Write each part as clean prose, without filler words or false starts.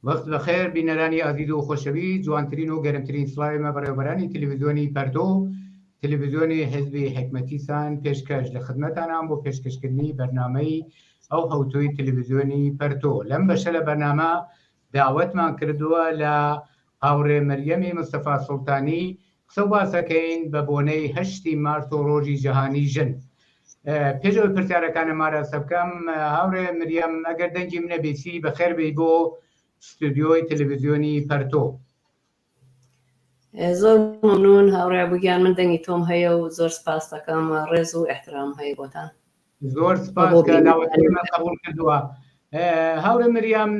وەخت بەخێر بینەرانی ئازیز و خۆشەوی، جوانترین و گەرمترین سڵاوێمە بەڕێوەبەرانی تەلەڤیزیۆنی پەرتۆ، تەلەڤیزیۆنی حیزبی حکمەتیسان پێشکەش لە خزمەتانان بۆ پێشکەشکردنی بەرنامەی ئەو هەوتۆی تەلەڤیزیۆنی پەرتۆ. لەم بەشە لە بەرنامە داوەتمان کردووە لە هاوڕێ مەریەمی مستەفا سوڵتانی قسە و باسەکەین بە بۆنەی 8 مارس و ڕۆژی جەهانی ژن. پێشەوەی پرسیارەکانم ئاراستە بکەم، هاوڕێ مریەم، ئەگەر دەنگی منە بیسی بەخێر بێی بۆ ستودیۆی تەلەڤیزیۆنی پەرتۆ. زۆر مەمنون هاوڕێ بوگیان، من دەنگی تۆم هەیە و زۆر سپاس دەکەم، ڕێز و احترام هەیە بۆتان. زۆر سپاس کە داوەتەکەمان قبوڵ کردووە. هاوڕێ مریەم،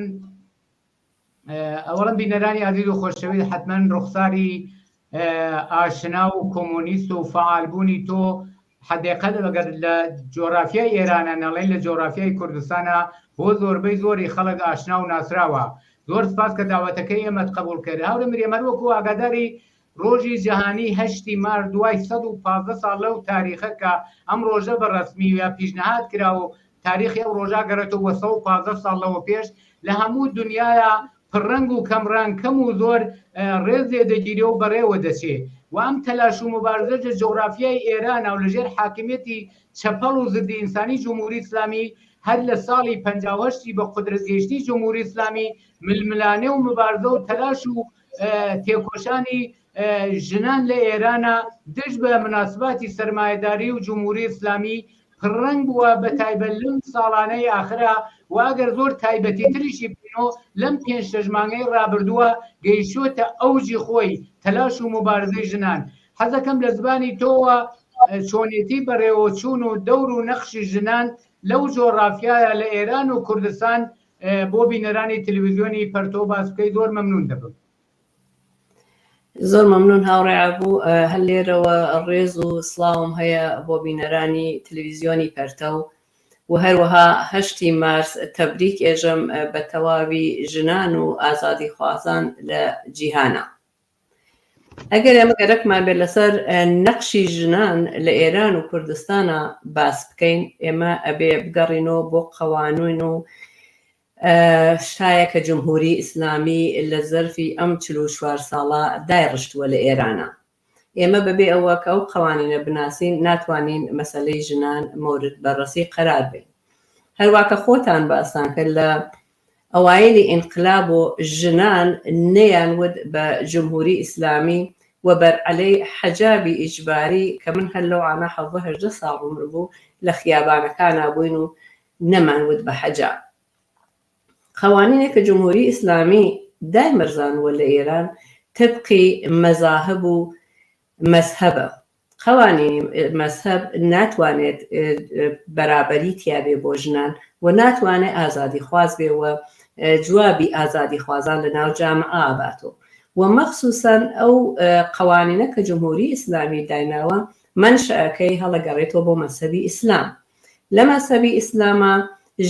ئەوەڵەم بینەرانی عەزیز و خۆشەوی حتمەن ڕوخساری ئاشنا و کۆمۆنیست و فعالبوونی تۆ حدێقەت ئەگەر لە جۆرافیای ئێرانە نەڵێن لە جۆرافیای کوردستانە بۆ زۆربەی زۆری خەڵک ئاشنا و ناسراوە. زۆر سپاس کە داوەتەکەی ئێمەت قبوڵ کرد. هاوڕێ مریەم، هەر وەکو ئاگاداری ڕۆژی جەهانی 8 مارس دوای 115 ساڵ لەو تاریخە کە ئەم ڕۆژە بە ڕەسمی یا پیشنهاد کرا و تاریخی ئەو ڕۆژە گەڕێتەوە 115 ساڵ لەوە پێش لە هەموو دنیاە پڕەنگ و کەمڕان کەم و زۆر ڕێزێ دەگیرێ و بەڕێوە دەچێ و ئەم تەلاش و مبارزە لە جۆگرافیای ئێرانە و لەژێر حاکمیەتی چەپەڵ و ضد ئینسانی جمهوری ئیسلامی هەر لە ساڵی 58 بە قودرەت گەیشتنی جمهوری ئیسلامی ململانێ و مبارزە و تەلاش و تێکۆشانی ژنان لە ئێرانە دژ بە مناسباتی سەرمایەداری و جمهوری ئیسلامی پڕەنگ بووە، بە تایبەت لەم ساڵانەی ئاخرا و ئەگەر زۆر تایبەتی تریشی بینەوە لەم 5 مانگەی ڕابردووە گەیشتووەتە ئەوجی خۆی تەلاش و مبارزەی ژنان. حەزەکەم لە زبانی تۆوە چۆنێتی بەڕێوەچوون و دەور و نەخشی ژنان لەو جۆرافیایە لە ئێران و کوردستان بۆ بینەرانی تەلەڤیزیۆنی پەرتۆ باس بکەی. زۆر مەمنون دەبم. زۆر مەمنون هاوڕێ بوو. هەر لێرەوە ڕێز و سڵاوم هەیە بۆ بینەرانی تەلەڤیزیۆنی پەرتە و هەروەها 8 مارس تەبریک ئێژەم بە تەواوی ژنان و ئازادی خوازان لە جیهانە. ئەگەر ئێمە گەرەکمان بێت لەسەر نەقشی ژنان لە ئێران و کوردستانە باس بکەین، ئێمە ئەبێ بگەڕینەوە بۆ قەوانین و شتایەکە جمهوری ئیسلامی لە زەرفی ئەم 44 ساڵە دایڕشتووە لە ئێرانە. ئێمە بەبێ ئەوە کە ئەو قەوانینە بناسین ناتوانین مەسەلەی ژنان مورد بەڕەسی قەرار بێن. هەروواکە خۆتان باسان کرد لە ئەوایلی ئینقلاب و ژنان نەیانود بە جمهوری ئیسلامی و بەرعەلەی حەجابی ئیجباری کە من هەر لەوانە 18 ساڵ عومر بوو لە خیابانەکانە بووین و نەمانود بە حەجاب. قوانینێکە جمهوری ئیسلامی دایمەرزانوە لە ئێران تبقی مەزاهب و مەزهبە. قوانینی مەزهب ناتوانێت بەرابەری تیابێ بۆ ژنان و ناتوانێت ئازادی خواز بێ و جوابی ئازادی خوازان لە ناو جامعە ئاباتەوە و مەخسووسەن ئەو قوانینە کە جمهوری ئیسلامی دایناوە منشەکەی هەڵەگەڕێتەوە بۆ مەزهبی ئیسلام. لە مەزهبی ئیسلامە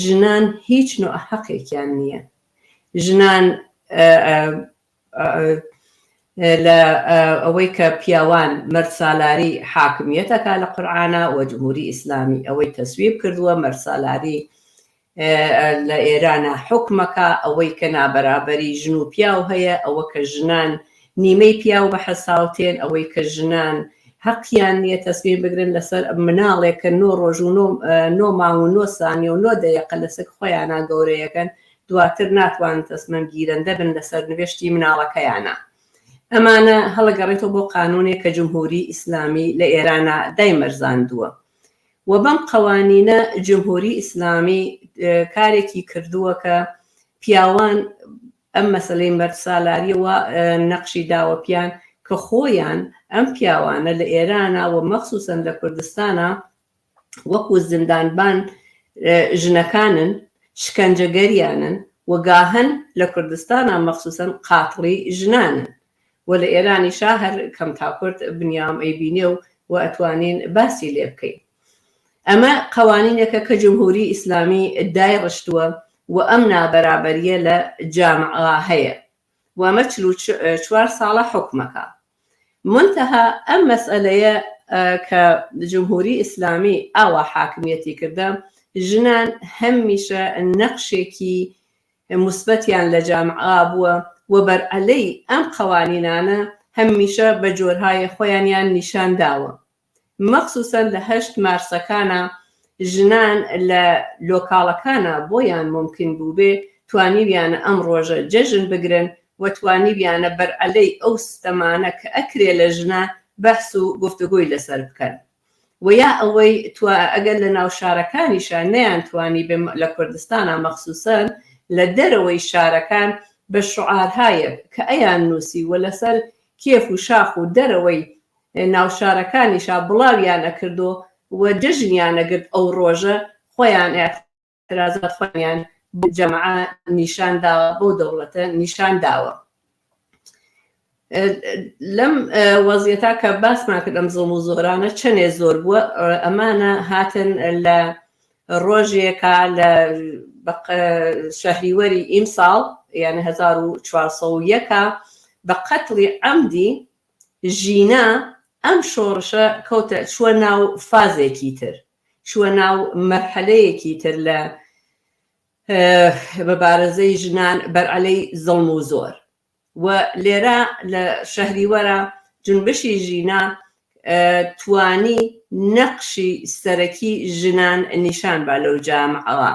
ژنان هیچ نوع حەقێکیان نییە. ژنان لە ئەوەی کە پیاوان مەرسالاری حاکمیەتەکە لە قورئانە و جمهوری ئیسلامی ئەوەی تەسویب کردووە مەرسالاری لە ئێرانە حکمەکە، ئەوەی کە نابەرابەری ژن و پیاو هەیە، ئەوە کە ژنان نیمەی پیاو بە حەساوتێن، ئەوەی کە ژنان حەقیان نییە تەسبیح بگرن لەسەر مناڵێک کە 9 ڕۆژ و 9 مانگ و 9 سانیە و 9 دەیەقە لەسەر خۆیانە گەورەیەکەن، دواتر ناتوانن تەسمەم گیرەندە بن لەسەر نوێشتی مناڵەکەیانە. ئەمانە هەڵەگەڕێتەوە بۆ قانونێک کە جمهوری ئیسلامی لە ئێرانە دایمەرزاندووە و بەم قەوانینە جمهوری ئیسلامی کارێکی کردووە کە پیاوان ئەم مەسەلەی مەرسالاریەوە نەقشی داوە پیان کە خۆیان ئەم پیاوانە لە ئێرانە و مەخسووسەن لە کوردستانە وەکو زیندانبان ژنەکانن، شکەنجەگەریانن و گاهەن لە کوردستانە مەخسووسەن قاتڵی ژنانن و لە ئێرانیشا هەر کەم تاکورد بنیام ئەیبینێ و ئەتوانین باسی لێ بکەین. ئەمە قەوانینێکە کە جمهوری ئیسلامی دایڕشتووە و ئەم نابەرابەریە لە جامعە هەیە و ئەمە 44 ساڵە حکومەکە. منتەها ئەم مەسئلەیە کە جمهوری ئیسلامی ئاوا حاکمیەتی کردە، ژنان هەمیشە نەقشێکی مثبتیان لە جامعە بووە و بەرعەلەی ئەم قەوانینانە هەمیشە بە جۆرهای خۆیانیان نیشان داوە. مەخسوسەن لە 8 مارسەکانە ژنان لە لۆکاڵەکانە بۆیان ممکن بوو بێ توانیویانە ئەم ڕۆژە جەژن بگرن و توانیویانە بەرعەلەی ئەو ستەمانە کە ئەکرێ لە ژنە بەحس و گفتوگۆی لەسەر بکەن. و یا ئەوەی ئەگەر لە ناو شارەکانیشان نەیان توانی لە کوردستانە مەخسوسەن لە دەرەوەی شارەکان بە شعارهایە کە ئەیان نووسی و لەسەر کێف و شاخ و دەرەوەی ناو شارەکانیشا بڵاویان ئەکردو و جەژنیانە گرت ئەو ڕۆژە خۆیان ئاعترازات خۆیان بۆ جەماعە نیشان داوە، بۆ دەوڵەتە نیشان داوە. لەم وەزیەتا کە باسمان کرد ئەم زڵم و زۆرانە چەندێ زۆر بووە، ئەمانە هاتن لە ڕۆژێکە لە شەهریوەری ئیمساڵ یعنی 1401 بە قەتڵی عەمدی ژینە ئەم شۆڕشە کەوتە چووە ناو فازێکی تر، چووە ناو مەرحەلەیەکی تر لە بەبارەزەی ژنان بەرعەلەی زڵم و زۆر. و لێرە لە شەهریوەرە جنبشی ژینە توانی نەقشی سەرەکی ژنان نیشان با لەو جامعەوە.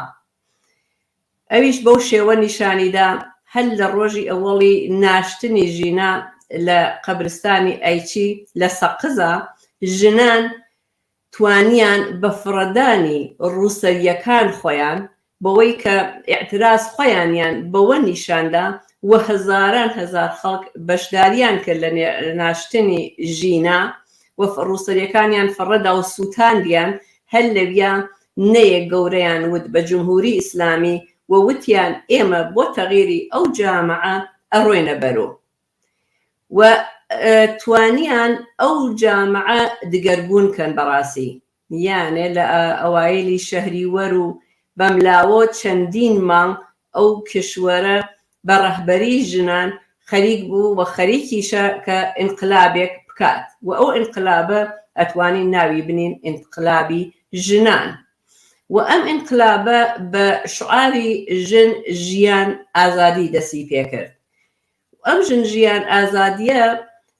ئەویش بەو شێوە نیشانیدا هەل لە ڕۆژی ئەوەڵی ناشتنی ژینە لە قەبرستانی ئەیچی لە سەقزە ژنان توانیان بە فڕەدانی ڕووسەریەکان خۆیان بەوەی کە ئیعتراز خۆیانیان بەوە نیشاندا و هەزاران هەزار خەڵک بەشداریان کرد لە ناشتنی ژینە و ڕووسەریەکانیان فڕەدا و سووتاندیان هەل لەویا نەیەک گەورەیان وت بە جمهوری ئیسلامی و وتیان ئێمە بۆ تەغییری ئەو جامعە ئەڕۆینە بەرۆ و توانیان ئەو جامعە دگەربوون کەن بەڕاستی. یانێ لە ئەوایلی شەهریوەر و بەملاوە چەندین مانگ ئەو کشوەرە بە ڕەهبەری ژنان خەریک بوو و خەریکیشە کە ئینقلابێک بکات و ئەو ئینقلابە ئەتوانی ناوی بنین ئینقلابی ژنان و ئەم ئینقلابە بە شعاری ژن ژیان ئازادی دەستی پێکرد. ئەم ژن ژیان ئازادیە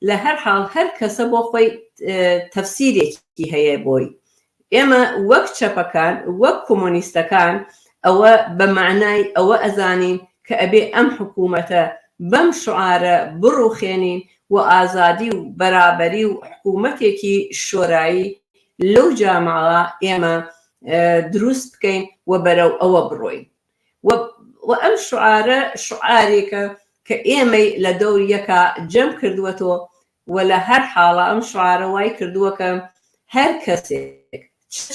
لە هەر حاڵ هەر کەسە بۆ خۆی تەفسیرێکی هەیە بۆی. ئێمە وەک چەپەکان وەک کۆمۆنیستەکان ئەوە بە معنای ئەوە ئەزانین کە ئەبێ ئەم حکوومەتە بەم شعارە بڕوخێنین و ئازادی و بەرابەری و حکوومەتێکی شۆرایی لەو جامعە ئێمە دروست بکەین و بەرەو ئەوە بڕۆین. و ئەم شعارە شعارێکە کە ئێمەی لە دەوریەکە جەم کردووەتەوە و لە هەر حاڵە ئەم شعارە وای کردووە کە هەر کەسێک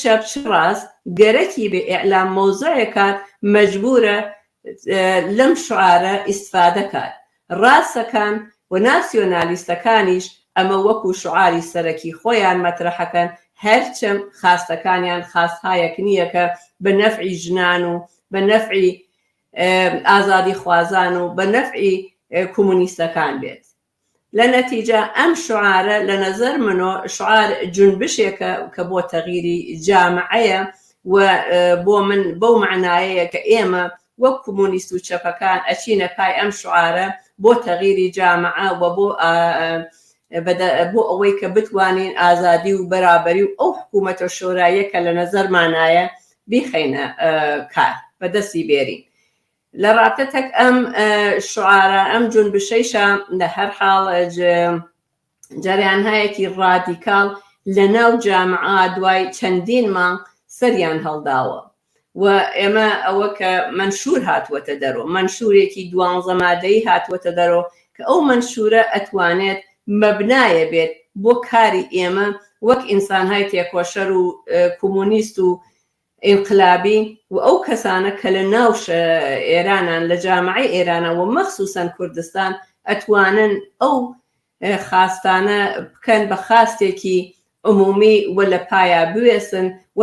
چەپ چ ڕاست گەرەکی بێ ئیعلام مۆزوعێکات مەجبورە لەم شعارە ئیستفادە کات. ڕاستەکان و ناسیۆنالیستەکانیش ئەمە وەکو شعاری سەرەکی خۆیان مەترەحەکەن هەرچەم خاستەکانیان خاستهایەک نییە کە بە نەفعی ژنان و بە نەفعی ئازادی خوازان و بە نەفعی کۆمۆنیستەکان بێت. لە نەتیجە ئەم شعارە لە نەزەر منۆ شعار جنبشێکە کە بۆ تەغییری جامعەیە و بۆ من بەو معنایەیە کە ئێمە وەک کۆمۆنیست و چەپەکان ئەچینە پای ئەم شعارە بۆ تەغییری جامعە و بۆ ئەوەی کە بتوانین ئازادی و بەرابەری و ئەو حکوومەتە شۆراییە کە لە نەزەرمانایە بیخەینە کار بەدەستی بێرین. لە ڕابطەتێک ئەم شعارە ئەم جنبشەیشە لە هەر حاڵ جەریانهایەکی ڕادیکاڵ لە ناو جامعە دوای چەندین مانگ سەریان هەڵداوە و ئێمە ئەوە کە منشور هاتووەتە دەرەوە، منشورێکی 12 مادەی هاتووەتە دەرەوە کە ئەو منشورە ئەتوانێت مەبنایە بێت بۆ کاری ئێمە وەک ئینسانهای تێکۆشەر و کۆمۆنیست و ئینقلابی و ئەو کەسانە کە لە ناو ئێرانان لە جامعەی ئێرانە و مەخسوسەن کوردستان ئەتوانن ئەو خاستانە بکەن بە خاستێکی عمومی و لە پایە بوێسن و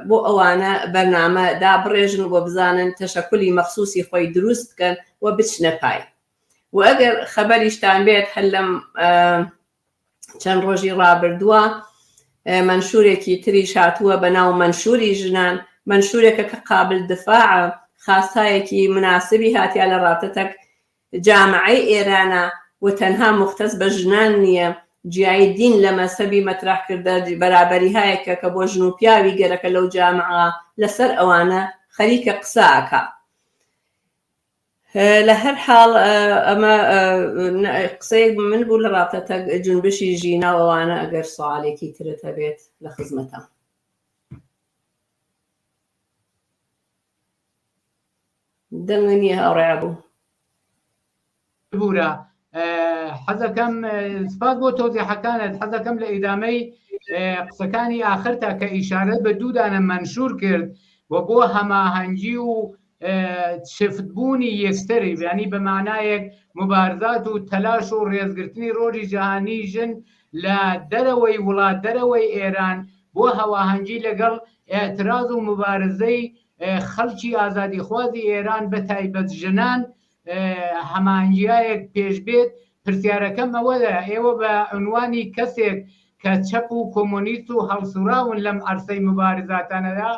بۆ ئەوانە بەرنامە دابڕێژن و بزانن تەشەکولی مەخسوسی خۆی دروست بکەن و بچنە پای. و ئەگەر خەبەریشتان بێت هەر لەم چەند ڕۆژی ڕابردووە منشورێکی تریش هاتووە بە ناو منشوری ژنان، منشورێکە کە قابل دفاعە خاستایەکی مناسبی هاتیە لە ڕابطەتەک جامعەی ئێرانە و تەنها مختص بە ژنان نییە، جیای دین لە مەسەبی مەترحکردە بەرابەری هایەکە کە بۆ ژن و پیاوی گەرەکە لەو جامعە لەسەر ئەوانە خەریکە قساکە. لە هەر حاڵ ئەمە قسەیەک من بوو لە ڕابطەتە جنبشی ژینەوەوانە ئەگەر سوالێکی ترت هەبێت لە خزمەتە. دەنگنیە هاوڕێ بوو بورە حەزەکەم سپاس بۆ تۆزیحەکانت، حەزەکەم لە ئیدامەی قسەکانی ئاخرتا کە ئیشارەت بە دوودانە منشور کرد و بۆ هەماهەنگی و شفتبوونی یەکتری، ینی بە معنایەک مبارزات و تەلاش و ڕێزگرتنی ڕۆژی جیهانی ژن لە دەرەوەی وڵات دەرەوەی ئێران بۆ هەواهەنگی لەگەڵ ئێتراز و مبارزەی خەڵکی ئازادیخوازی ئێران بە تایبەت ژنان هەماهەنگیایەک پێش بێت. پرسیارەکەم ئەوەدە ئێوە بە عنوانی کەسێک کە چەپ و کۆمۆنیست و هەڵسوراون لەم عەرسەی مبارزاتانەدا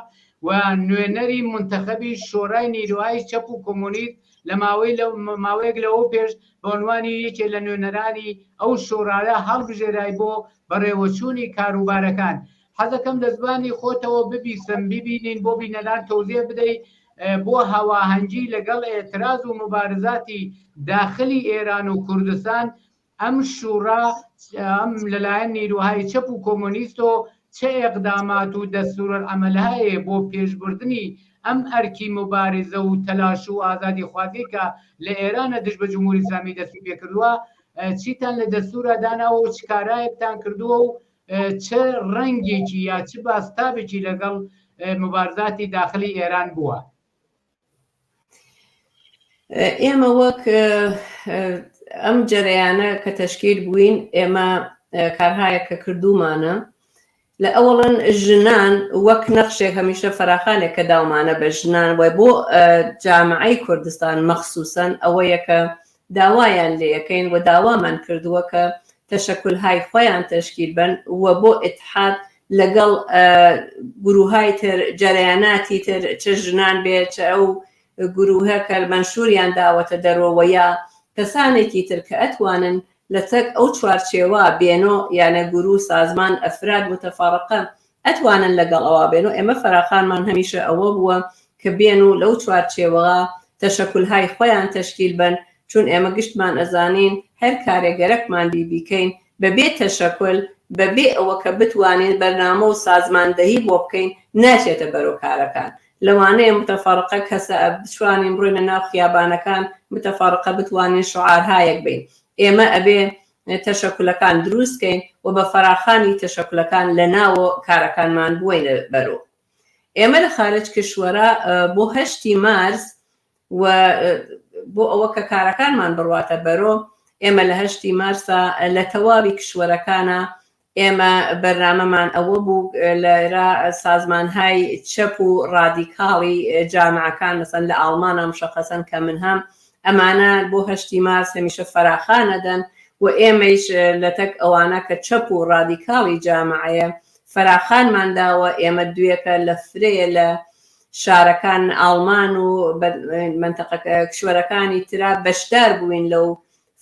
و نوێنەری منتەخەبی شۆرای نیروهای چەپ و کۆمۆنیست لە ماوەیەک لەوە پێش بە عنوانی یەکێک لە نوێنەرانی ئەو شۆرایە هەڵبژێرای بۆ بەڕێوەچوونی کاروبارەکان. حەزەکەم لە زبانی خۆتەوە ببیستم ببینین بۆ بینەران تەوزیە بدەیت بۆ هەواهەنگی لەگەڵ ئێتراز و مبارزاتی داخلی ئێران و کوردستان ئەم شوڕا ئەم لەلایەن نیروهای چەپ و کۆمۆنیستۆ چه ئێقدامات و دەستورالعەمەل هەیە بۆ پێشبردننی ئەم ئەرکی مبارزە و تەلاش و ئازادی خوازی کە لە ئێرانە دژ بە جمهوری ئیسلامی دەستی پێ کردووە، چیتان لە دەستورە داناوە و چ کارایەکتان کردووە و چه ڕەنگێکی یا چ باستابێکی لەگەڵ مبارزاتی داخلی ئێران بووە؟ ئێمە وەک ئەم جەرەیانە کە تەشکیل بووین، ئێمە کارهایەکە کردومانە لە ئەوڵەن ژنان وەک نەخشێک هەمیشە فەراخانێک کە داومانە بە ژنان وە بۆ جامعەی کوردستان مەخسووسەن ئەوەیە کە داوایان لێ یەکەین و داوامان کردووە کە تەشەکولهای خۆیان تەشکیل بن وە بۆ ئیتحاد لەگەڵ گروههای تر جەرەیاناتی تر چه ژنان بێت چه ئەو گروهە کە منشوریان داوەتە دەرەوە یا کەسانێکی تر کە ئەتوانن لە تەک ئەو چوارچێوە بێنۆ یانە گروه سازمان ئەفراد متەفەڕقە ئەتوانن لەگەڵ ئەوە بێن و ئێمە فەراخانمان هەمیشە ئەوە بووە کە بێن و لەو چوارچێوەڵا تەشەکولهای خۆیان تەشکیل بن، چون ئێمە گشتمان ئەزانین هەر کارێگەرەکمان بیکەین بەبێ تەشەکل بەبێ ئەوە کە بتوانین بەرنامە و سازماندەهی بۆ بکەین ناچێتە بەرەو کارەکان. لەوانەیە متەفەڕقە کەسە بتوانین بڕۆینە ناو خیابانەکان متەفەڕقە بتوانین شعارهایەک بین. ئێمە ئەبێ تەشەکولەکان دروستکەین و بە فەراخانی تەشەکولەکان لە ناوە کارەکانمان بووینە بەرەو. ئێمە لە خارج کشوەرە بۆ 8 مارس و بۆ ئەوە کە کارەکانمان بڕواتە بەرۆ، ئێمە لە 8 مارسە لە تەواوی کشوەرەکانە ئێمە بەرنامەمان ئەوە بوو لەرا سازمانهای چەپ و ڕادیکاڵی جامعەکان مەسەن لە ئاڵمانە مشەخەسەن کە من هەم ئەمانە بۆ 8 مارس هەمیشە فەراخانەدەن و ئێمەش لە تەک ئەوانە کە چەپ و ڕادیکاڵی جامعەیە فەراخانمانداوە. ئێمە دوێکە لە فرەیە لە شارەکان ئاڵمان و منتەقە کشوەرەکانی ترا بەشدار بووین لەو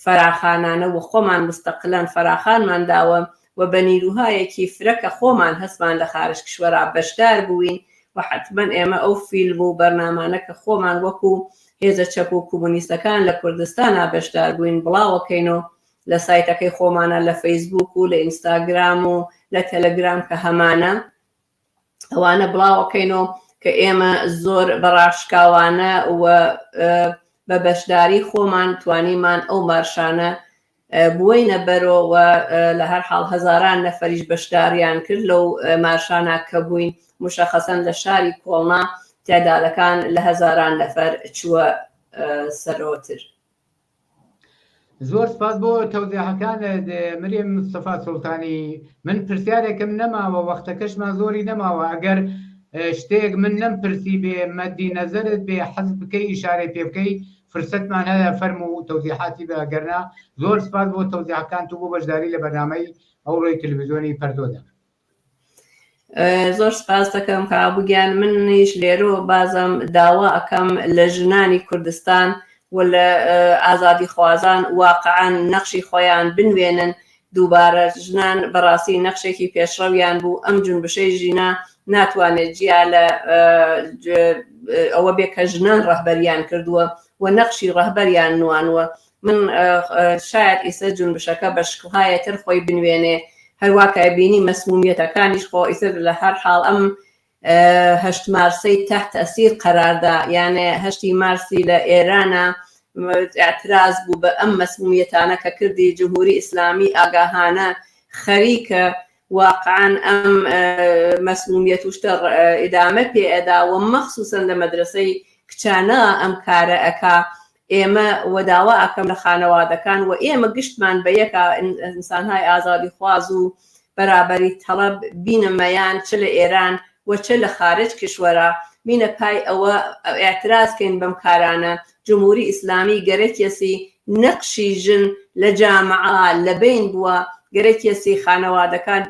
فەراخانانە و خۆمان مستەقلەن فەراخانمانداوە و بە نیروهایەکی فرەکە خۆمان هەستمان لە خارج کشوەرا بەشدار بووین و حتمما ئێمە ئەو فیلم و بەرنامانە کە خۆمان وەکو هێزە چەپ و کۆمۆنیستەکان لە کوردستانە بەشدار بووین بڵاوەکەین و لە سایتەکەی خۆمانە لە فەیسبوک و لە ئینستاگرام و لە تەلەگرام کە هەمانە ئەوانە بڵاوەکەینەوە کە ئێمە زۆر بەڕاشکاوانە و بە بەشداری خۆمان توانیمان ئەو مارشانە بووینە بەرەوە. لە هەر حاڵ هەزاران نەفەریش بەشداریان کرد لەو مارشانە کە بووین، مشەخەسەن لە شاری کۆڵنا تعدادەکان لە هەزاران نەفەر چووە سەرەوەتر. زۆر سپاس بۆ تەوزیحەکان مریەم مستەفا سوڵتانی. من پرسیارێکم نەماوە، وەختەکەشمان زۆری نەماوە، ئەگەر شتێک من نەمپرسی بێ مەدی نەزەرت بێ حەز بکەی ئیشارەی پێ بکەی فرسەتمان هەیە فەرمو و تەوزیحاتی بەگەرنا. زۆر سپاس بۆ تەوزیحەکان و بۆ بەشداری لە بەرنامەی ئەو ڕۆی تەلەڤیزیۆنی پەردۆدا. زۆر سپاس دەکەم کابووگیان منیش لێرۆ بازم داوا ئەەکەم لە ژنانی کوردستان و لە ئازادی خوازان واقعاً نەخشی خۆیان بنوێنن دووبارە ژنان بەڕاستی نەخشێکی پێشڕەویان بوو ئەم جونبشەی ژینە ناتوانێت جیا لە ئەوە بێ کە ژنان ڕەهبەریان کردووە و نەخشی ڕەهبەریان نوانوە من شاید ئیسە جونبشەکە بە شکڵهایەتر خۆی بنوێنێ هەروە کە بینی مەسمومیەتەکانیش خۆ ئیتر لە هەر حاڵ ئەم 8 مارسی تحت ئەسیر قەراردا یانێ 8 مارسی لە ئێرانە اعتراز بوو بە ئەم مەسمومیەتانە کە کردی جمهوری ئیسلامی ئاگاهانە خەریکە واقعاً ئەم مەسمومیەت وشتە ئیدامە پێ ئەدا و مەخسووسن لە مەدرسەی کچانە ئەم کارە ئەکا ئێمە وەداوا ئەکەم لە خانەوادەکان و ئێمە گشتمان بە یەکە ئینسانهای ئازادی خواز و بەرابەری تەڵەب بینەمەیان چ لە ئێران و چ لە خارج کشوەرە بینە پای ئەوە ئاعترازکەین بەم کارانە جمهوری ئیسلامی گەرەکێسی نەقشی ژن لە جامعە لە بین بووە گەرەکێسی خانەوادەکان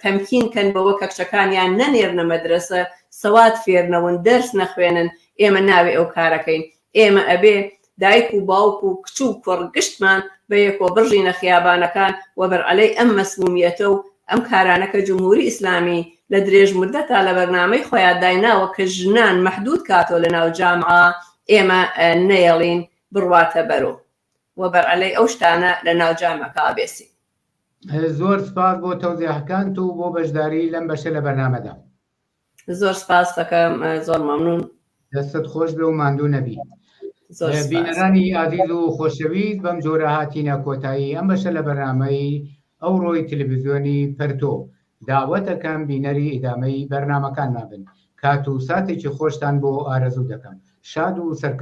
تەمکین کەن بەوە کە کچەکانیان نەنێرنە مەدرسە سەوات فێرنەون دەرس نەخوێنن ئێمە ناوێ ئەو کارەکەین ئێمە ئەبێ دایک و باوک و کچ و کوڕ گشتمان بە یەکۆ بڕژینە خیابانەکان و بەرعەلەی ئەم مەسمومیەتە و ئەم کارانەکە جمهوری ئیسلامی لە درێژ مدەتا لە بەرنامەی خۆیان دایناوە کە ژنان مەحدود کاتۆ لە ناو جامعە ئێمە نەیەڵین بڕواتە بەرۆ و بەرعەلەی ئەو شتانە لە ناو جامعەکە ئابێسی. زۆر سپاس بۆ تەوزیحەکانت و بۆ بەشداری لەم بەشە لە بەرنامەدا. زۆر سپاس دەکەم زۆر مەمنون. دەستت خۆش بێ و ماندوو نەبی. بینەرانی ئازیز و خۆشەویست بەم جۆرە هاتینە کۆتایی ئەم بەشە لە بەرنامەی ئەو ڕۆی تەلەڤیزیۆنی پەرتۆ داوەتەکەم بینەری ئیدامەی بەرنامەکانمان بن کات و ساتێکی خۆشتان بۆ ئارەزوو دەکەم شاد و سەرکەوتوو